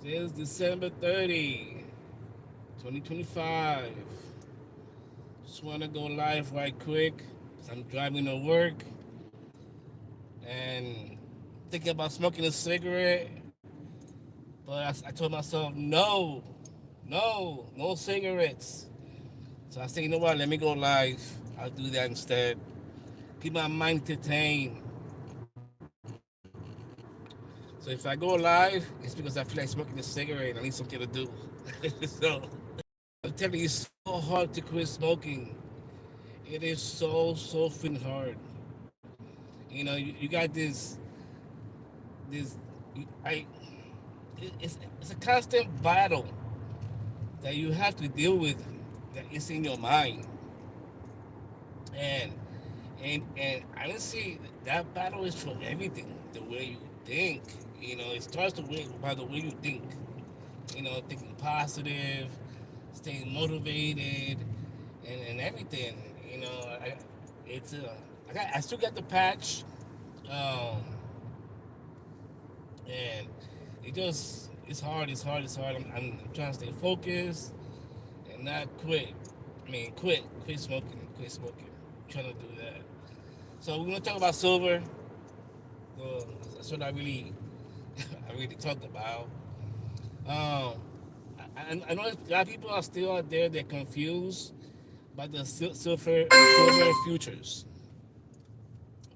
It is December 30, 2025. Just want to go live right quick because I'm driving to work and thinking about smoking a cigarette. But I told myself, no, no cigarettes. So I said, you know what, let me go live. I'll do that instead. Keep my mind entertained. So if I go live, it's because I feel like smoking a cigarette and I need something to do. So I'm telling you, it's so hard to quit smoking. It is so freaking hard. You got this. I it's a constant battle that you have to deal with. That is in your mind, and and honestly, that battle is for everything. The way you think, it starts by the way you think. Thinking positive, staying motivated, and everything. You know, I, it's I still got the patch, um, and it's hard. I'm trying to stay focused and not quit. Quit smoking. I'm trying to do that. So we're gonna talk about silver. That's what I really, I really talked about. Um, I know a lot of people are still out there. They're confused by the silver futures,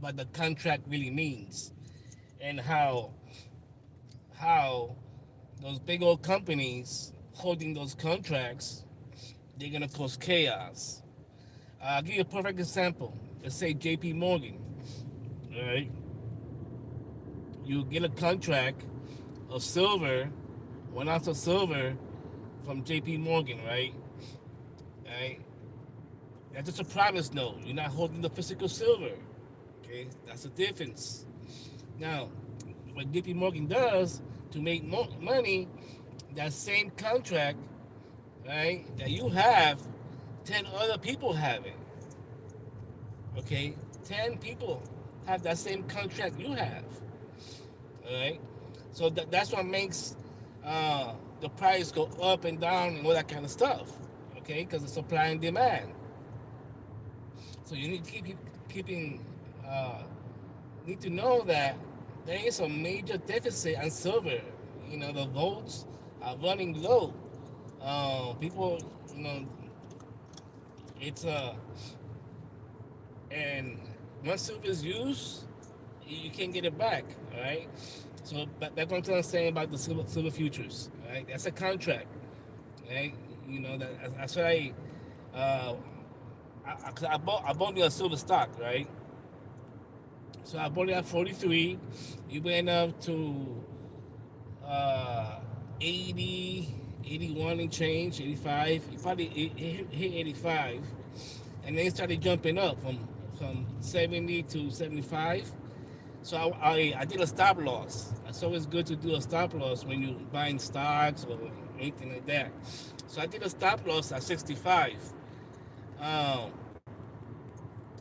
what the contract really means, and how those big old companies holding those contracts, they're gonna cause chaos. I'll give you a perfect example. Let's say J.P. Morgan, all right? You get a contract of silver, 1 ounce of silver from J.P. Morgan, right? Right? That's just a promise note. You're not holding the physical silver. Okay, that's the difference. Now, what JP Morgan does to make money, that same contract, right, that you have, 10 other people have it. Okay, 10 people have that same contract you have. All right, so that's what makes the price go up and down and all that kind of stuff. Okay, because of supply and demand. So you need to keeping uh, need to know that there is a major deficit on silver. The votes are running low. People, you know, it's and once silver is used, you can't get it back. All right. So that's what I'm saying about the silver futures. All right, that's a contract. Right. That's what uh, I bought me a silver stock. Right. So I bought it at 43. It went up to uh, 80, 81 and change, 85. It probably hit 85. And then it started jumping up from 70 to 75. So I did a stop loss. It's always good to do a stop loss when you're buying stocks or anything like that. So I did a stop loss at 65. Um,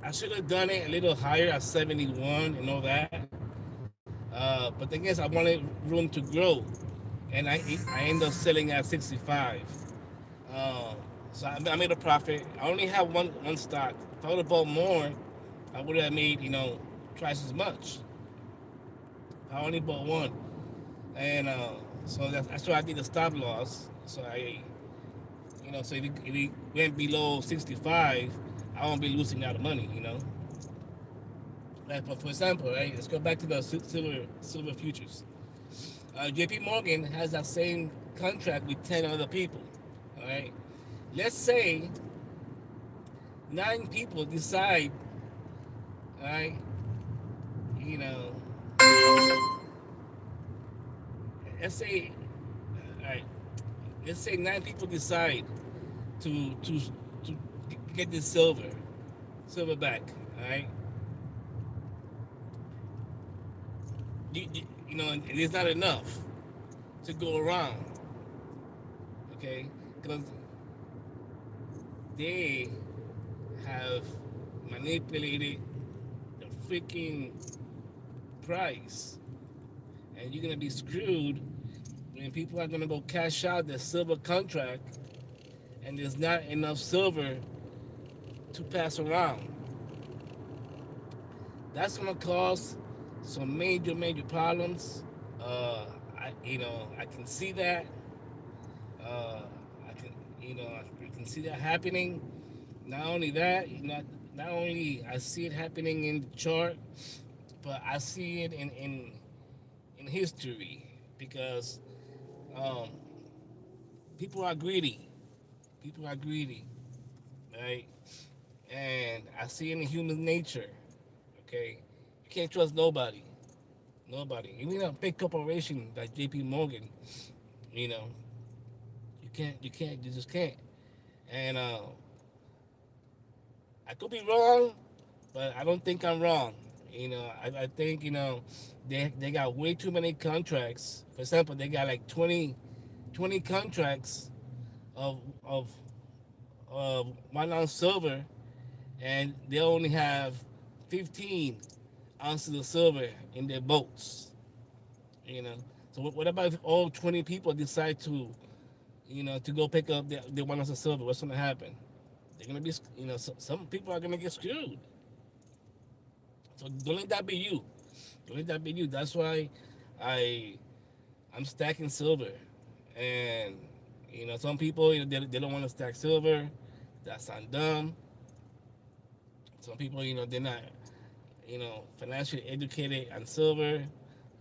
I should have done it a little higher at 71 and all that. But the thing is, I wanted room to grow, and I ended up selling at 65. Um, so I made a profit. I only have one stock. If I would have bought more, I would have made twice as much. I only bought one, and so that's why I did the stop loss. So so if it went below 65, I won't be losing out of money. Like, for example, right? Let's go back to the silver futures. J.P. Morgan has that same contract with 10 other people. All right. Let's say 9 people decide, all right, you know, let's say, all right, let's say 9 people decide to get this silver back. All right. It is not enough to go around. Okay, because they have manipulated the freaking price, and you're gonna be screwed when people are gonna go cash out their silver contract and there's not enough silver to pass around, that's gonna cause some major problems. I can see that. Uh, I can, I can see that happening. Not only that, not only I see it happening in the chart, but I see it in history because um, people are greedy. People are greedy, right? And I see it in human nature. Okay, you can't trust nobody. Nobody. Even a big corporation like J.P. Morgan, you know, you just can't. And I could be wrong, but I don't think I'm wrong. I think they got way too many contracts. For example, they got like 20 contracts of of of 1 ounce silver, and they only have 15 ounces of silver in their boats. You know, so what about if all 20 people decide to go pick up the 1 ounce of silver? What's going to happen? They're going to be, some people are going to get screwed. So don't let that be you. Don't let that be you. That's why I I'm stacking silver, and some people they don't want to stack silver. That's on them. Some people they're not financially educated on silver.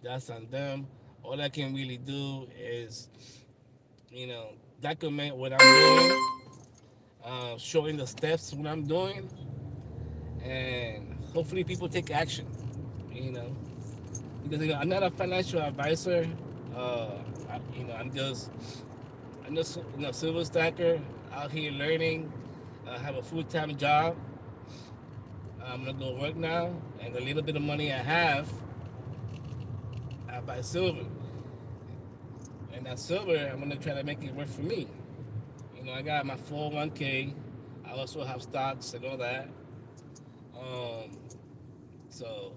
That's on them. All I can really do is you know document what I'm doing, showing the steps what I'm doing, and hopefully people take action. You know, because I'm not a financial advisor. Uh, I'm just silver stacker out here learning. I have a full-time job. I'm gonna go work now, and the little bit of money I have, I buy silver, and that silver I'm gonna try to make it work for me. I got my 401k. I also have stocks and all that. Um, so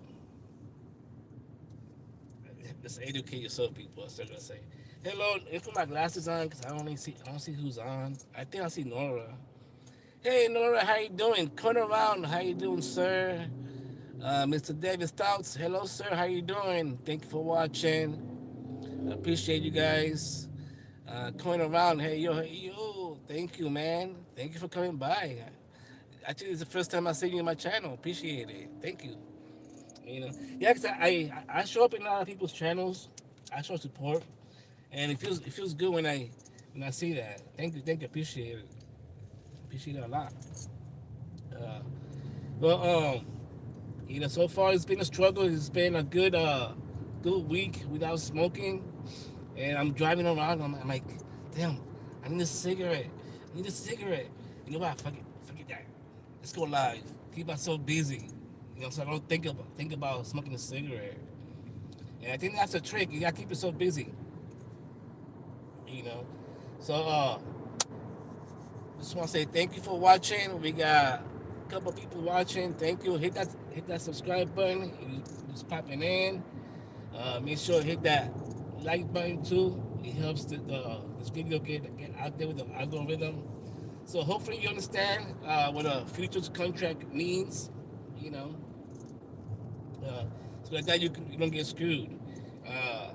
just educate yourself, people. I'm still gonna say. Hello, and put my glasses on because I don't see who's on. I think I see Nora. Hey Nora, how you doing? Turn around. How you doing, sir? Mr. David Stouts. Hello, sir. How you doing? Thank you for watching. I appreciate you guys. Turn around. Hey yo, hey yo. Thank you, man. Thank you for coming by. Actually, it's the first time I see you in my channel. Appreciate it. Thank you. Yeah, cause I show up in a lot of people's channels. I show support, and it feels good when I see that. Thank you. Appreciate it a lot. Uh, well, so far it's been a struggle. It's been a good week without smoking, and I'm driving around. I'm like, damn, I need a cigarette. I need a cigarette. You know what? Forget that. Let's go live. Keep myself busy. So I don't think about smoking a cigarette. And I think that's a trick. You gotta keep yourself busy. You know. So just want to say thank you for watching. We got a couple people watching. Thank you. Hit that subscribe button. You just popping in. Make sure to hit that like button too. It helps this video get out there with the algorithm. So hopefully you understand what a futures contract means. You know, uh, so that you don't get screwed. Uh,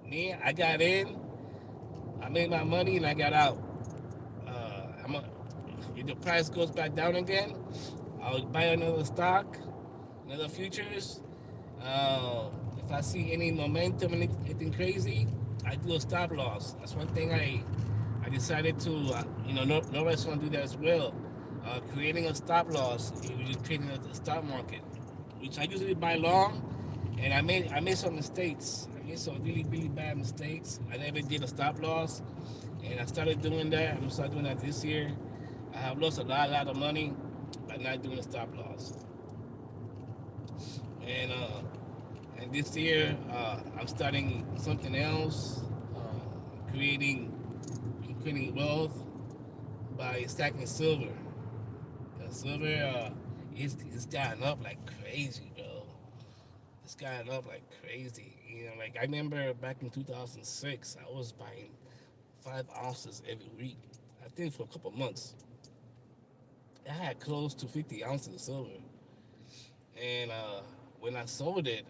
Me, I got in, I made my money, and I got out. If the price goes back down again, I'll buy another stock, another futures. Uh, if I see any momentum and anything crazy, I do a stop loss. That's one thing I decided to. No one's gonna do that as well. Creating a stop loss, you're trading the stock market, which I usually buy long, and I made some mistakes. I made some really bad mistakes. I never did a stop loss, and I started doing that. I'm gonna start doing that this year. I have lost a lot of money by not doing a stop loss. And this year, I'm starting something else, creating creating wealth by stacking silver. Silver, it's gotten up like crazy, bro. It's gotten up like crazy. Like I remember back in 2006, I was buying 5 ounces every week. I think for a couple months, I had close to 50 ounces of silver. And when I sold it,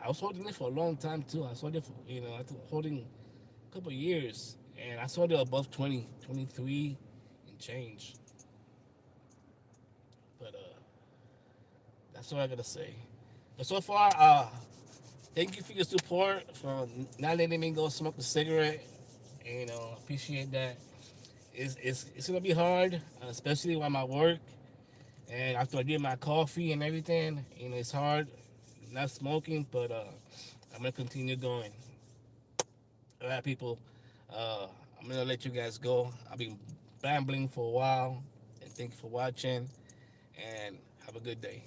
I was holding it for a long time too. I sold it for, I was holding a couple years, and I sold it above 20, 23 and change. But that's all I gotta say. But so far, thank you for your support, for not letting me go smoke a cigarette. And, appreciate that. It's gonna be hard, especially while I'm at work and after I get my coffee and everything. It's hard not smoking, but I'm gonna continue going. All right, people. Uh, I'm gonna let you guys go. I've been rambling for a while, and thank you for watching. And have a good day.